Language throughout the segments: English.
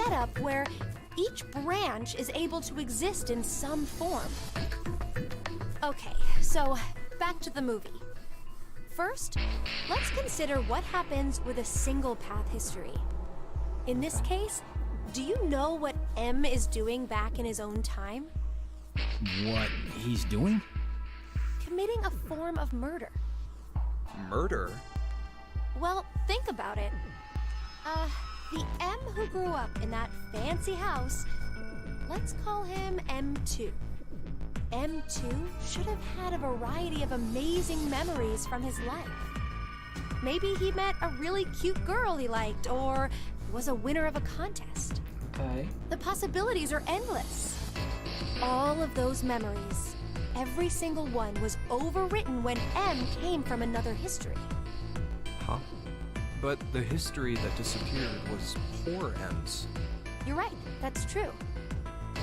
setup where each branch is able to exist in some form. Okay, so back to the movie. First, let's consider what happens with a single path history. In this case, do you know what M is doing back in his own time? What he's doing? Committing a form of murder. Murder? Well, think about it. The M who grew up in that fancy house, let's call him M2. M2 should have had a variety of amazing memories from his life. Maybe he met a really cute girl he liked, or was a winner of a contest. Okay. The possibilities are endless. All of those memories, every single one was overwritten when M came from another history. Huh? But the history that disappeared was poor M's. You're right, that's true.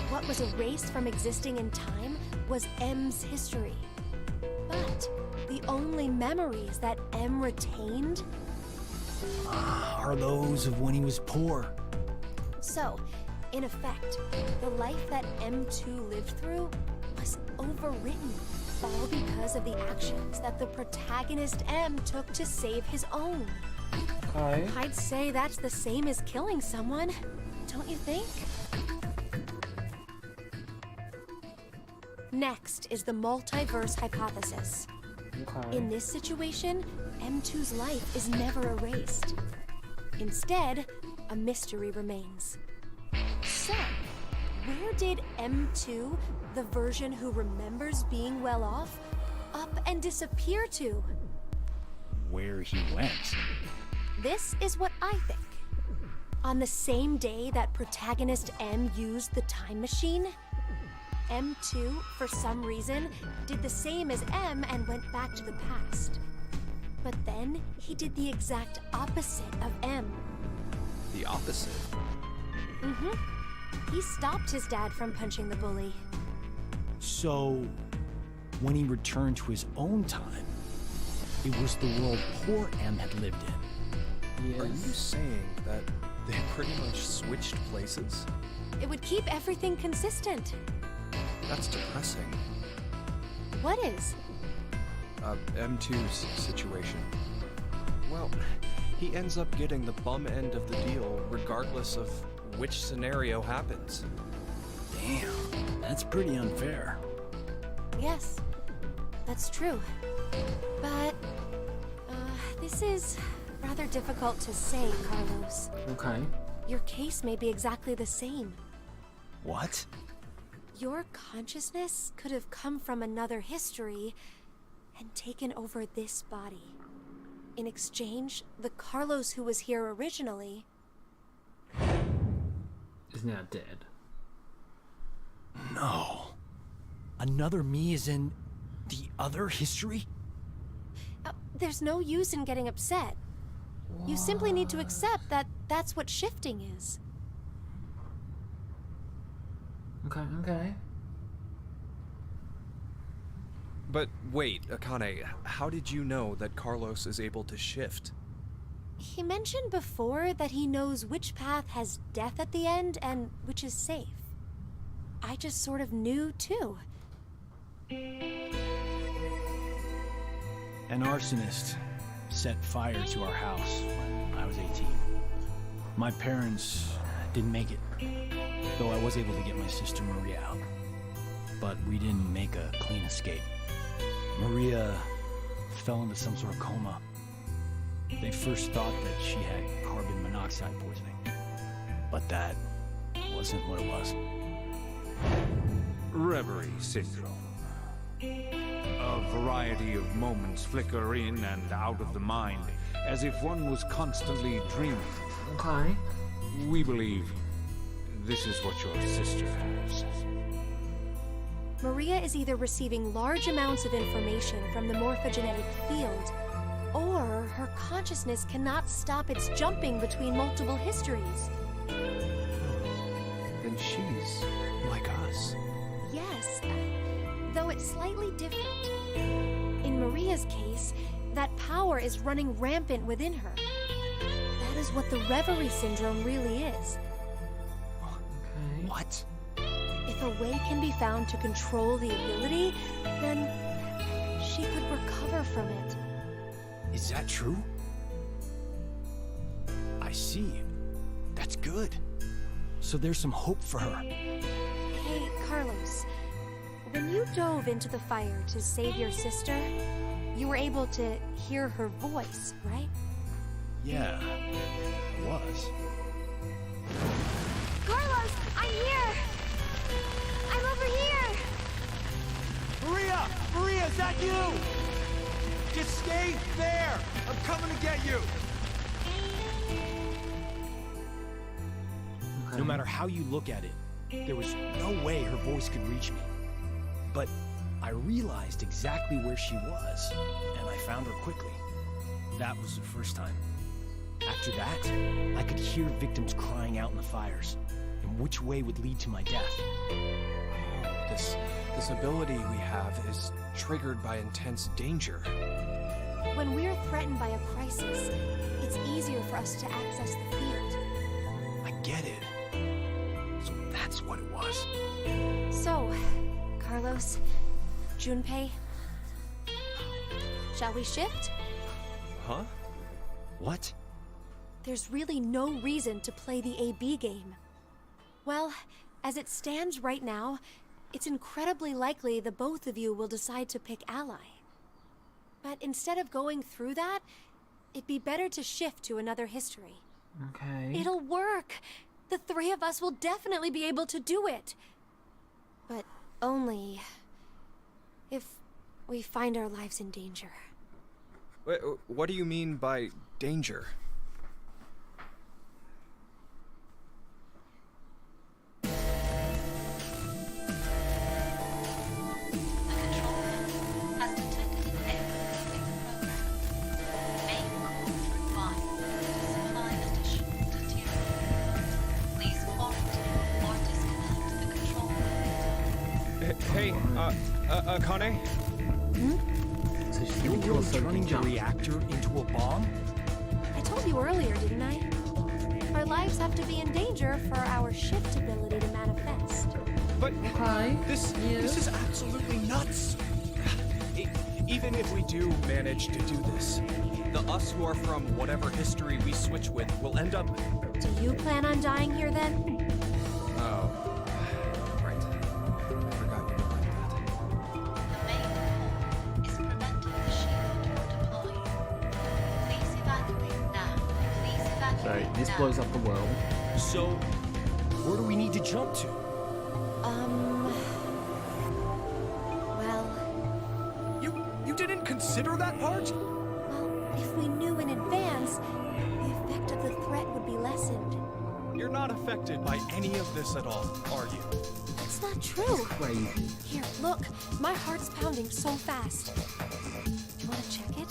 What was erased from existing in time was M's history. But the only memories that M retained... Are those of when he was poor. So, in effect, the life that M2 lived through was overwritten, all because of the actions that the protagonist M took to save his own. Okay. I'd say that's the same as killing someone, don't you think? Next is the multiverse hypothesis. Okay. In this situation, M2's life is never erased. Instead, a mystery remains. So, where did M2, the version who remembers being well off, up and disappear to? Where he went. This is what I think. On the same day that protagonist M used the time machine, M2, for some reason, did the same as M and went back to the past. But then, he did the exact opposite of M. The opposite? Mm-hmm. He stopped his dad from punching the bully. So, when he returned to his own time, it was the world poor M had lived in. Yes. Are you saying that they pretty much switched places? It would keep everything consistent. That's depressing. What is? M2's situation. Well, he ends up getting the bum end of the deal regardless of which scenario happens. Damn, that's pretty unfair. Yes, that's true. But, this is rather difficult to say, Carlos. Okay. Your case may be exactly the same. What? Your consciousness could have come from another history and taken over this body. In exchange, the Carlos who was here originally... Is now dead. No. Another me is in the other history? There's no use in getting upset. You simply need to accept that that's what shifting is. Okay. But wait, Akane, how did you know that Carlos is able to shift? He mentioned before that he knows which path has death at the end and which is safe. I just sort of knew, too. An arsonist set fire to our house when I was 18. My parents didn't make it, though I was able to get my sister Maria out. But we didn't make a clean escape. Maria fell into some sort of coma. They first thought that she had carbon monoxide poisoning, but that wasn't what it was. Reverie syndrome. A variety of moments flicker in and out of the mind, as if one was constantly dreaming. Okay. We believe this is what your sister has. Maria is either receiving large amounts of information from the morphogenetic field, or her consciousness cannot stop its jumping between multiple histories. Then she's like us. Yes, though it's slightly different. In Maria's case, that power is running rampant within her. That is what the Reverie syndrome really is. What? If a way can be found to control the ability, then she could recover from it. Is that true? I see. That's good. So there's some hope for her. Hey, Carlos. When you dove into the fire to save your sister, you were able to hear her voice, right? Yeah, I was. Carlos, I'm here! I'm over here! Maria! Maria, is that you? Just stay there! I'm coming to get you! No matter how you look at it, there was no way her voice could reach me. But I realized exactly where she was, and I found her quickly. That was the first time. After that, I could hear victims crying out in the fires, and which way would lead to my death. This ability we have is triggered by intense danger. When we're threatened by a crisis, it's easier for us to access the field. I get it. So that's what it was. So, Carlos, Junpei, shall we shift? Huh? What? There's really no reason to play the AB game. Well, as it stands right now, it's incredibly likely the both of you will decide to pick ally. But instead of going through that, it'd be better to shift to another history. Okay. It'll work! The three of us will definitely be able to do it. But only if we find our lives in danger. Wait, what do you mean by danger? Has detected an error in the program. Main code required to supply additional material. Please quarantine or disconnect the control room. Hey, Akane? So she's You're gonna kill really us so we turning can the jump. reactor into a bomb? I told you earlier, didn't I? Our lives have to be in danger for our shift ability to manifest. But Okay. this is absolutely nuts. Even if we do manage to do this, the us who are from whatever history we switch with will end up... Do you plan on dying here then? Oh, right. I forgot you like that. The main core is preventing the shield from deploying. Please evacuate now. Please evacuate So this now. blows up the world. So, where do we need to jump to? Well, You didn't consider that part? well, if we knew in advance, the effect of the threat would be lessened. You're not affected by any of this at all, are you? That's not true. Crazy. Here, look. My heart's pounding so fast. Do you want to check it?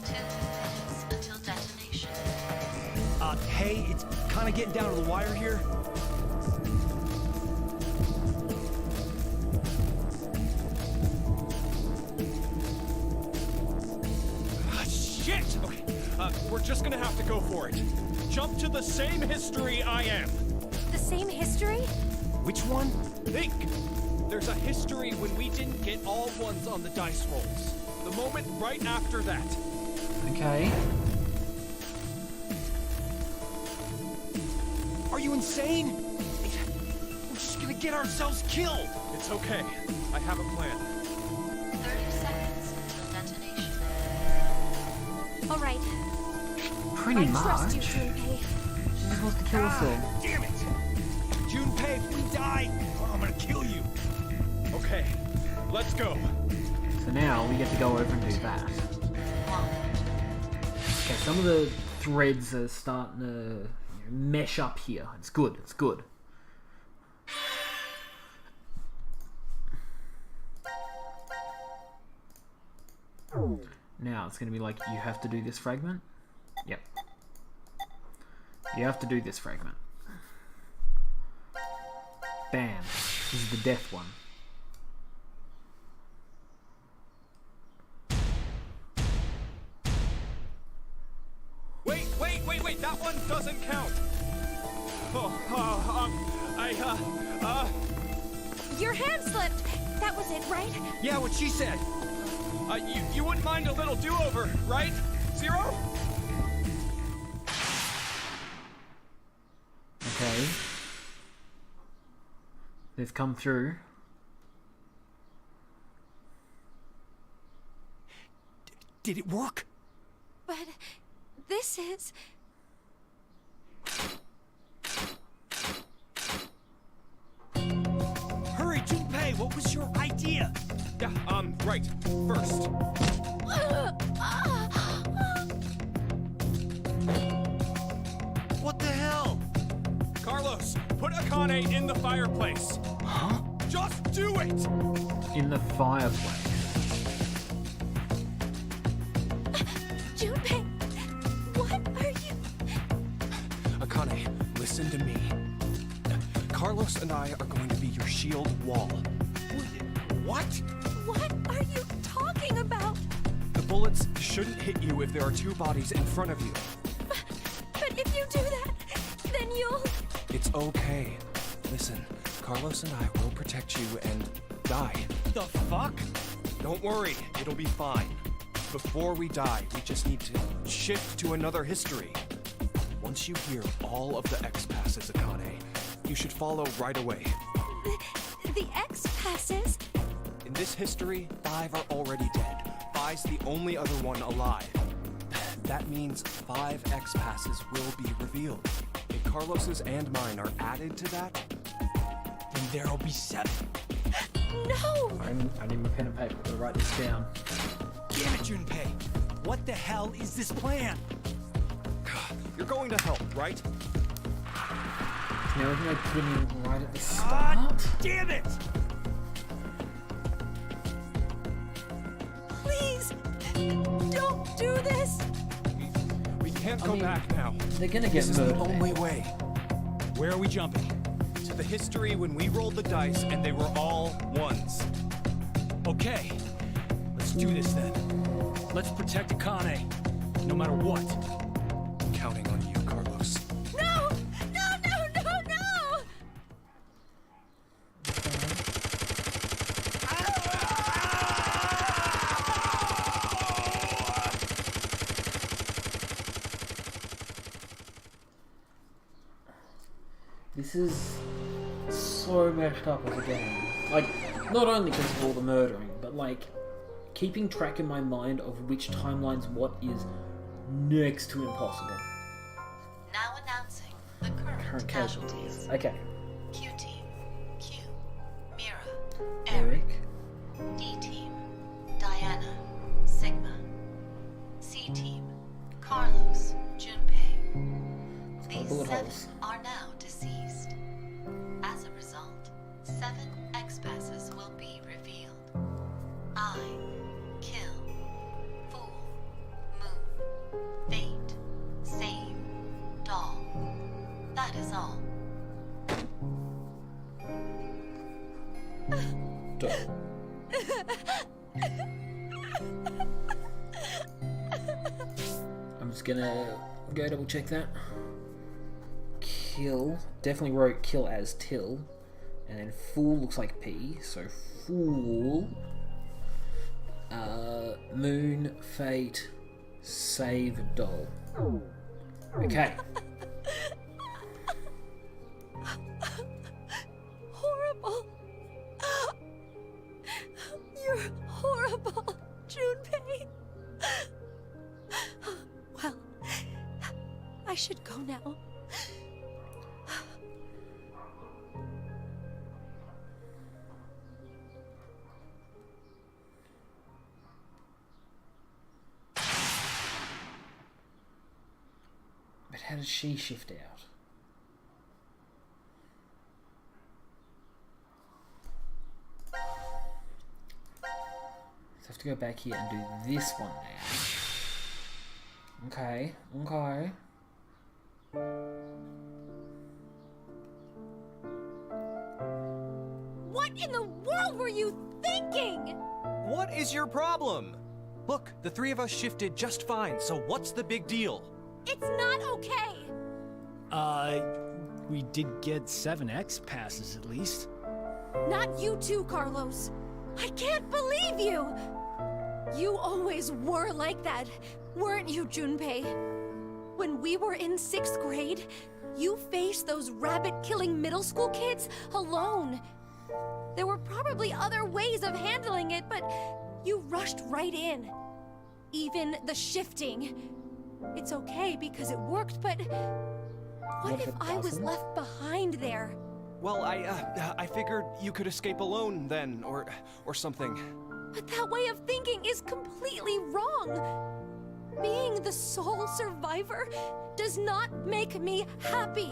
2 minutes until detonation. Hey, it's kind of getting down to the wire here. Shit! Okay, we're just gonna have to go for it. Jump to the same history I am. The same history? Which one? Think! There's a history when we didn't get all ones on the dice rolls. The moment right after that. Okay. Are you insane? We're just gonna get ourselves killed. It's okay. I have a plan. 30 seconds until detonation. All right. Pretty I much. trust you, Junpei. She just wants to kill us all. Damn it! Junpei, if we die, I'm gonna kill you. Okay, let's go. So now we get to go over and do that. 1. Okay, some of the threads are starting to mesh up here. It's good. It's good. Now it's going to be like, you have to do this fragment. Yep. You have to do this fragment. Bam. This is the death one. Wait, that one doesn't count. Your hand slipped. That was it, right? Yeah, what she said. You wouldn't mind a little do-over, right? Zero? Okay. They've come through. Did it work? But this is... Hurry, Junpei, what was your idea? Yeah, right. First, What the hell? Carlos, put Akane in the fireplace. Huh? Just do it! In the fireplace. Junpei, what are you... Akane, listen to me. Carlos and I are going to be your shield wall. What? What are you talking about? The bullets shouldn't hit you if there are two bodies in front of you. But if you do that, then you'll... It's okay. Listen, Carlos and I will protect you and die. The fuck? Don't worry, it'll be fine. Before we die, we just need to shift to another history. Once you hear all of the X-passes, Akane, you should follow right away. The X-passes? In this history, 5 are already dead. Phi's the only other one alive. That means 5 X-passes will be revealed. If Carlos's and mine are added to that, Then there'll be 7. No! I need my pen and paper to write this down. Damn it, Junpei. What the hell is this plan? you're going to help, right? Now, everything I put in right at the Ah, start. damn it! Please! Don't do this! We can't go mean, back now. They're gonna get This is the murdered. only way. Where are we jumping? To the history when we rolled the dice and they were all ones. Okay, let's do this then. Let's protect Akane, no matter what. I'm counting on you, Carlos. No! No, no, no, no! This is so messed up as a game. Like, not only because of all the murdering, but like, keeping track in my mind of which timelines what is next to impossible. Now announcing the current casualties. Okay. Q Team, Q, Mira, Eric. D Team, Diana, Sigma. C Team, Carlos, Junpei. These bullet 7 holes. are now deceased. As a result, 7 X-passes will be revealed. I, Kill, Fool, Moon, Fate, Save, Doll. That is all. I'm just gonna go double check that. Kill. Definitely wrote kill as Till. And then Fool looks like P. So Fool. Moon, Fate, Save, Doll. Okay. Horrible. You're horrible, Junpei. Well, I should go now. But how does she shift out? So I have to go back here and do this one now. Okay, okay. What in the world were you thinking? What is your problem? Look, the 3 of us shifted just fine, so what's the big deal? It's not okay. we did get 7X passes at least. Not you too, Carlos. I can't believe you! You always were like that, weren't you, Junpei? When we were in 6th grade, you faced those rabbit-killing middle school kids alone. There were probably other ways of handling it, but you rushed right in. Even the shifting. It's okay because it worked, but what if I was left behind there? Well, I figured you could escape alone then, or something. But that way of thinking is completely wrong. Being the sole survivor does not make me happy.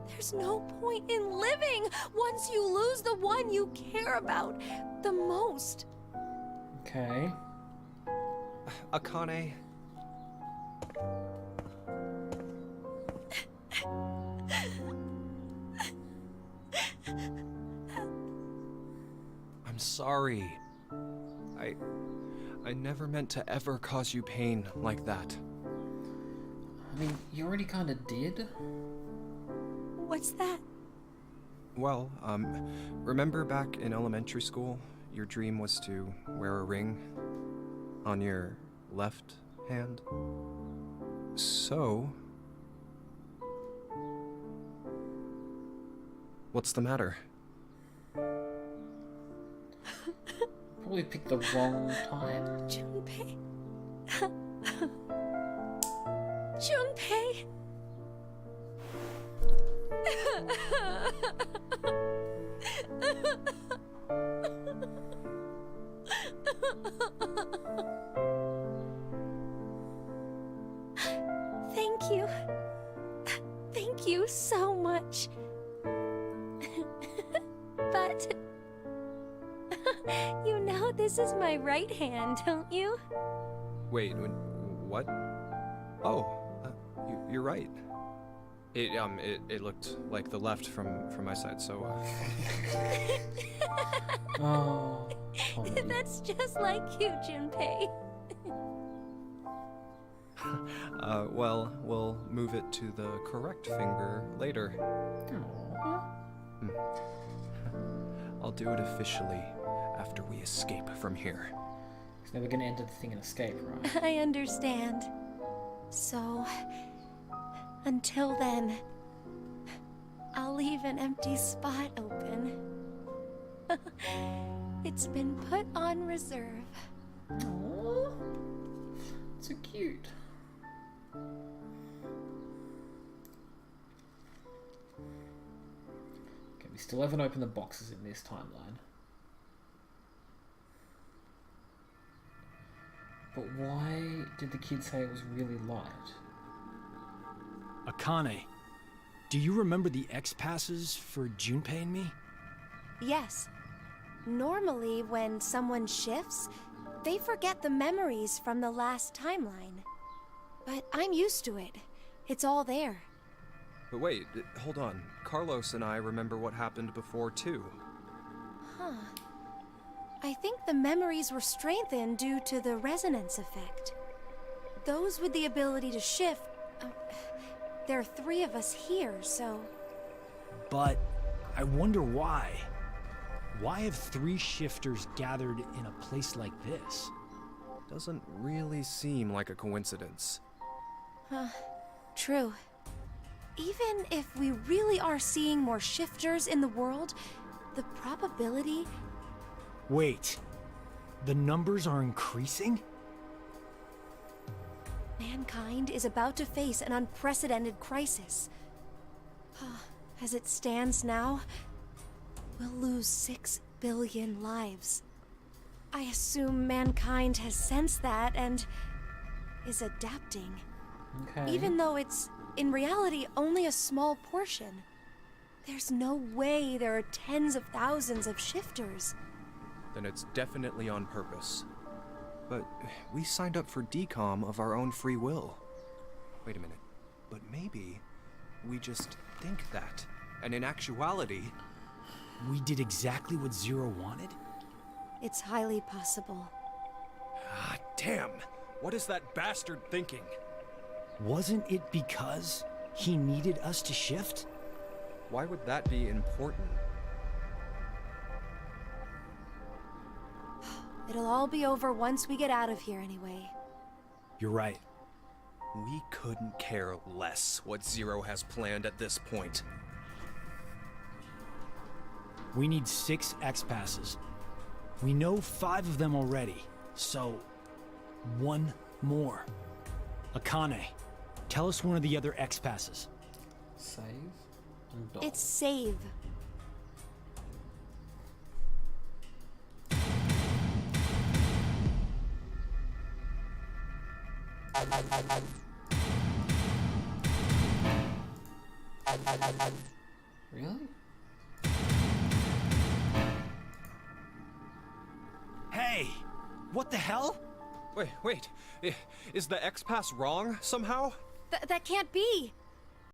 There's no point in living once you lose the one you care about the most. Okay. Akane. I'm sorry. I never meant to ever cause you pain like that. I mean, you already kind of did. What's that? Well, remember back in elementary school, your dream was to wear a ring on your left hand? So... what's the matter? Probably picked the wrong time. Junpei. Junpei. Thank you. Thank you so much. But you know this is my right hand, don't you? Wait, what? Oh, you're right. It looked like the left from my side, so, Oh. Tommy. That's just like you, Junpei. well, we'll move it to the correct finger later. Aw. I'll do it officially after we escape from here. He's never gonna enter the thing and escape, right? I understand. So, until then, I'll leave an empty spot open. It's been put on reserve. Aww. So cute. Okay, we still haven't opened the boxes in this timeline. But why did the kid say it was really light? Akane, do you remember the X passes for Junpei and me? Yes. Normally, when someone shifts, they forget the memories from the last timeline. But I'm used to it. It's all there. But wait, hold on. Carlos and I remember what happened before, too. Huh. I think the memories were strengthened due to the resonance effect. Those with the ability to shift... there are 3 of us here, so... But I wonder why. Why have 3 shifters gathered in a place like this? Doesn't really seem like a coincidence. True. Even if we really are seeing more shifters in the world, the probability... Wait, the numbers are increasing? Mankind is about to face an unprecedented crisis. As it stands now, we'll lose 6 billion lives. I assume mankind has sensed that and is adapting. Okay. Even though it's, in reality, only a small portion. There's no way there are tens of thousands of shifters. Then it's definitely on purpose. But we signed up for DCOM of our own free will. Wait a minute. But maybe we just think that. And in actuality... We did exactly what Zero wanted? It's highly possible. Ah, damn! What is that bastard thinking? Wasn't it because he needed us to shift? Why would that be important? It'll all be over once we get out of here anyway. You're right. We couldn't care less what Zero has planned at this point. We need 6 X-Passes. We know 5 of them already, so 1 more. Akane, tell us one of the other X-Passes. Save and doll. It's save. Really? Hey! What the hell? Wait. Is the X-Pass wrong somehow? That can't be.